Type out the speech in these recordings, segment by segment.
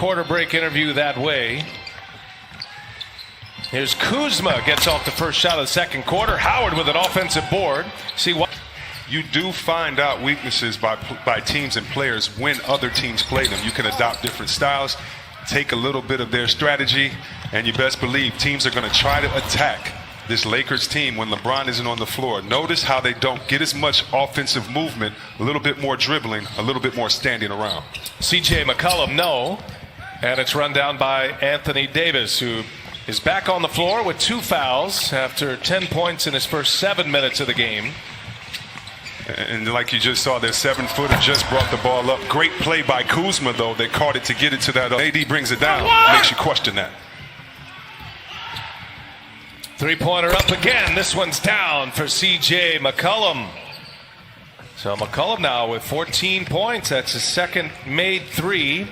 quarter break interview that way. Here's Kuzma, gets off the first shot of the second quarter. Howard with an offensive board. See what you do find out weaknesses by teams and players when other teams play them. You can adopt different styles, take a little bit of their strategy, and you best believe teams are going to try to attack this Lakers team when LeBron isn't on the floor. Notice how they don't get as much offensive movement, a little bit more dribbling, a little bit more standing around. C.J. McCollum, no. And it's run down by Anthony Davis, who is back on the floor with 2 fouls after 10 points in his first 7 minutes of the game. And like you just saw, their 7-footer just brought the ball up. Great play by Kuzma, though. They caught it to get it to that. AD brings it down. Makes you question that. Three-pointer up again. This one's down for C.J. McCollum. So McCollum now with 14 points. That's his second made 3.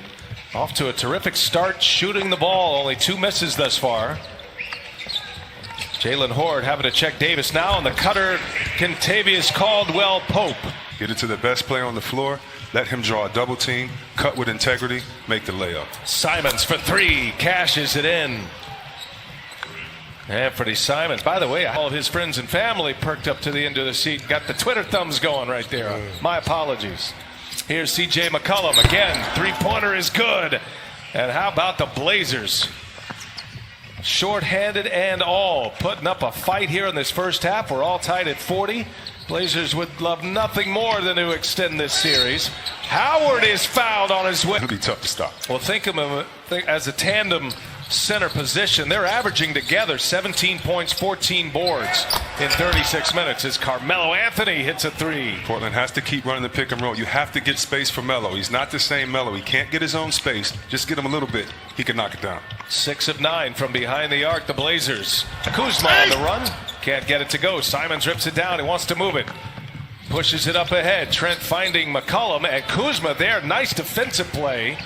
Off to a terrific start shooting the ball. Only 2 misses thus far. Jalen Horde having to check Davis now on the cutter. Kentavious Caldwell-Pope. Get it to the best player on the floor. Let him draw a double team. Cut with integrity. Make the layup. Simons for 3. Cashes it in. Anthony Simons. By the way, all of his friends and family perked up to the end of the seat. Got the Twitter thumbs going right there. My apologies. Here's C.J. McCollum again. 3-pointer is good. And how about the Blazers? Short-handed and all, putting up a fight here in this first half. We're all tied at 40. Blazers would love nothing more than to extend this series. Howard is fouled on his way. It'll be tough to stop. Well, think of him as a tandem center position. They're averaging together 17 points, 14 boards in 36 minutes as Carmelo Anthony hits a 3. Portland has to keep running the pick and roll. You have to get space for Melo. He's not the same Melo. He can't get his own space. Just get him a little bit. He can knock it down. 6 of 9 from behind the arc, the Blazers. Kuzma on the run. Can't get it to go. Simons rips it down. He wants to move it. Pushes it up ahead. Trent finding McCollum and Kuzma there. Nice defensive play.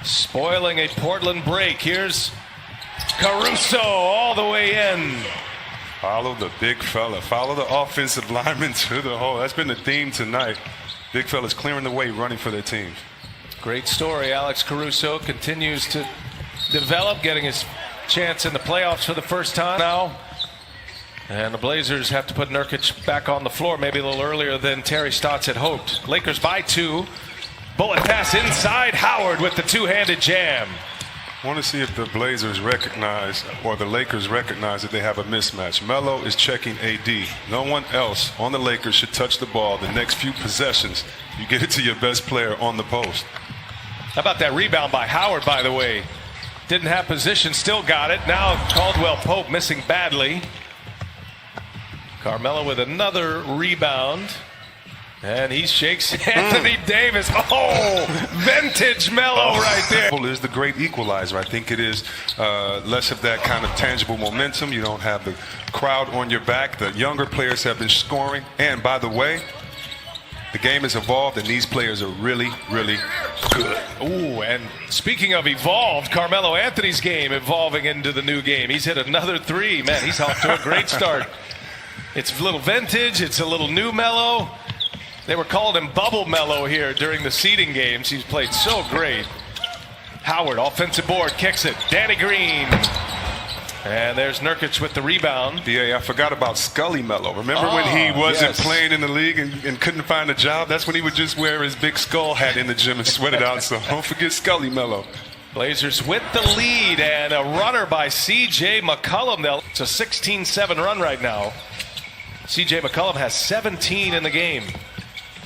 Spoiling a Portland break. Here's Caruso all the way in. Follow the big fella. Follow the offensive lineman to the hole. That's been the theme tonight. Big fella's clearing the way, running for their teams. Great story. Alex Caruso continues to develop, getting his chance in the playoffs for the first time now. And the Blazers have to put Nurkic back on the floor maybe a little earlier than Terry Stotts had hoped. Lakers by 2. Bullet pass inside. Howard with the 2-handed jam. I want to see if the Blazers recognize, or the Lakers recognize, that they have a mismatch. Melo is checking AD. No one else on the Lakers should touch the ball the next few possessions. You get it to your best player on the post. How about that rebound by Howard, by the way? Didn't have position, still got it. Now Caldwell-Pope missing badly. Carmelo with another rebound. And he shakes Anthony Davis. Oh, vintage Melo right there. Is the great equalizer. I think it is less of that kind of tangible momentum. You don't have the crowd on your back. The younger players have been scoring. And by the way, the game has evolved, and these players are really, really good. Ooh, and speaking of evolved, Carmelo Anthony's game evolving into the new game. He's hit another 3. Man, he's off to a great start. It's a little vintage. It's a little new Melo. They were calling him Bubble Melo here during the seeding games. He's played so great. Howard, offensive board, kicks it. Danny Green. And there's Nurkic with the rebound. Yeah, I forgot about Scully Melo. Remember when he wasn't playing in the league and couldn't find a job? That's when he would just wear his big skull hat in the gym and sweat it out. So don't forget Scully Melo. Blazers with the lead, and a runner by C.J. McCollum. It's a 16-7 run right now. C.J. McCollum has 17 in the game.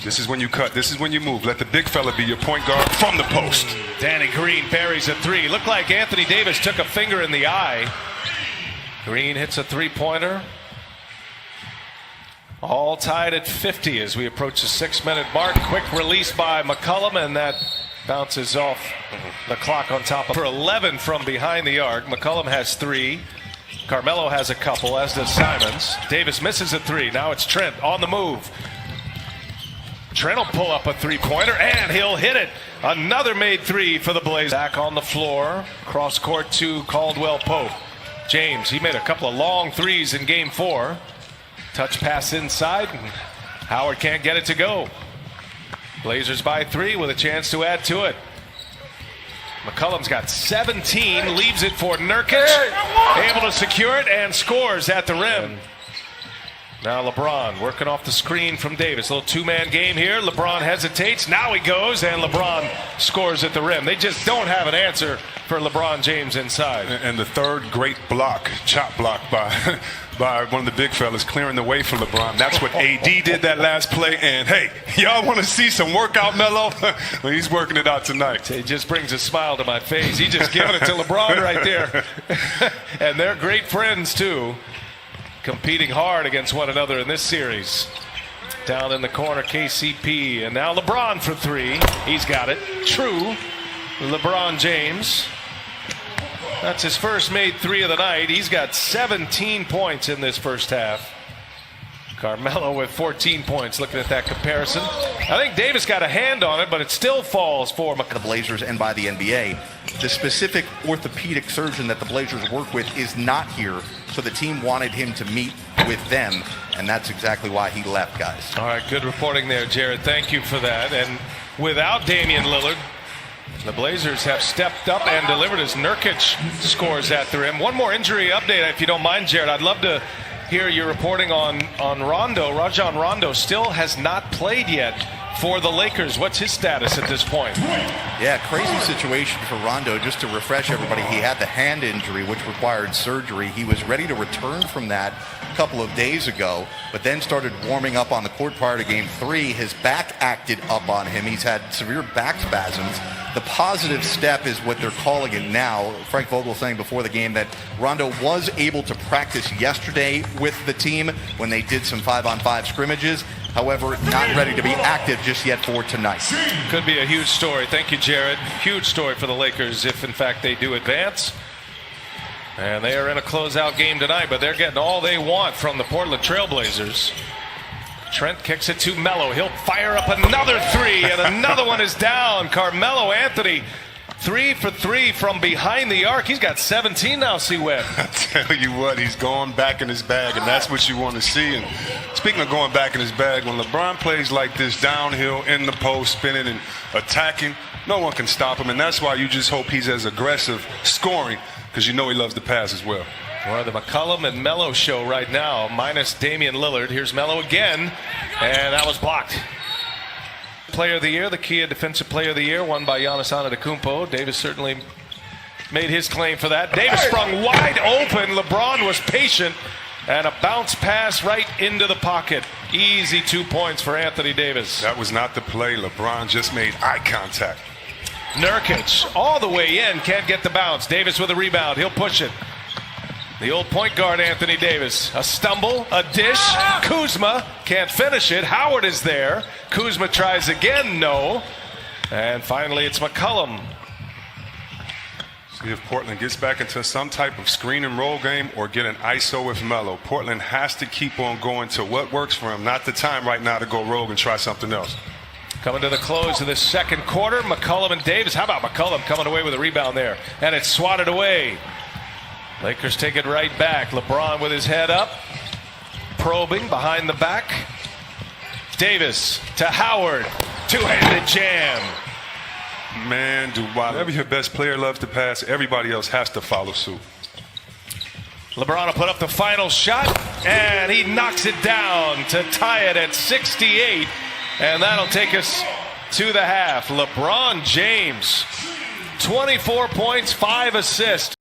This is when you cut. This is when you move. Let the big fella be your point guard from the post. Danny Green buries a 3. Looked like Anthony Davis took a finger in the eye. Green hits a 3-pointer. All tied at 50 as we approach the 6-minute mark. Quick release by McCollum, and that bounces off the clock on top of for 11 from behind the arc. McCollum has 3. Carmelo has a couple, as does Simons. Davis misses a 3. Now it's Trent on the move. Trent will pull up a 3-pointer, and he'll hit it. Another made 3 for the Blazers. Back on the floor, cross court to Caldwell-Pope. James, he made a couple of long 3s in game 4. Touch pass inside, and Howard can't get it to go. Blazers by 3 with a chance to add to it. McCollum's got 17, leaves it for Nurkic, able to secure it and scores at the rim. Now LeBron working off the screen from Davis. A little two-man game here. LeBron hesitates. Now he goes, and LeBron scores at the rim. They just don't have an answer for LeBron James inside. And the third great block, chop block by one of the big fellas, clearing the way for LeBron. That's what AD did that last play. And, hey, y'all want to see some workout, Melo? Well, he's working it out tonight. It just brings a smile to my face. He just giving it to LeBron right there. And they're great friends, too, competing hard against one another in this series. Down in the corner, KCP. And now LeBron for three. He's got it. True. LeBron James. That's his first made three of the night. He's got 17 points in this first half. Carmelo with 14 points. Looking at that comparison, I think Davis got a hand on it, but it still falls for the Blazers and by the NBA. The specific orthopedic surgeon that the Blazers work with is not here, so the team wanted him to meet with them, and that's exactly why he left, guys. All right, good reporting there, Jared. Thank you for that. And without Damian Lillard, the Blazers have stepped up and delivered as Nurkic scores at the rim. One more injury update, if you don't mind, Jared. I'd love to hear your reporting on Rondo. Rajon Rondo still has not played yet for the Lakers. What's his status at this point? Yeah, crazy situation for Rondo. Just to refresh everybody, he had the hand injury, which required surgery. He was ready to return from that a couple of days ago, but then started warming up on the court prior to Game 3. His back acted up on him. He's had severe back spasms. The positive step is what they're calling it now. Frank Vogel saying before the game that Rondo was able to practice yesterday with the team when they did some 5-on-5 scrimmages. However, not ready to be active just yet for tonight. Could be a huge story. Thank you, Jared. Huge story for the Lakers if, in fact, they do advance. And they are in a closeout game tonight, but they're getting all they want from the Portland Trailblazers. Trent kicks it to Melo. He'll fire up another three, and another one is down. Carmelo Anthony, 3 for 3 from behind the arc. He's got 17 now, C-Web. I tell you what, he's going back in his bag, and that's what you want to see. And speaking of going back in his bag, when LeBron plays like this, downhill, in the post, spinning and attacking, no one can stop him, and that's why you just hope he's as aggressive scoring, because you know he loves to pass as well. Well, the McCollum and Melo show right now, minus Damian Lillard. Here's Melo again, and that was blocked. Player of the Year, the Kia Defensive Player of the Year, won by Giannis Antetokounmpo. Davis certainly made his claim for that. Davis sprung wide open. LeBron was patient, and a bounce pass right into the pocket. Easy 2 points for Anthony Davis. That was not the play. LeBron just made eye contact. Nurkic all the way in, can't get the bounce. Davis with a rebound. He'll push it. The old point guard, Anthony Davis. A stumble, a dish. Kuzma can't finish it. Howard is there. Kuzma tries again, no. And finally, it's McCollum. See if Portland gets back into some type of screen and roll game or get an ISO with Melo. Portland has to keep on going to what works for him. Not the time right now to go rogue and try something else. Coming to the close of the second quarter, McCollum and Davis. How about McCollum coming away with a rebound there? And it's swatted away. Lakers take it right back. LeBron with his head up, probing behind the back. Davis to Howard, two-handed jam. Man, whenever your best player loves to pass, everybody else has to follow suit. LeBron will put up the final shot, and he knocks it down to tie it at 68. And that'll take us to the half. LeBron James, 24 points, 5 assists.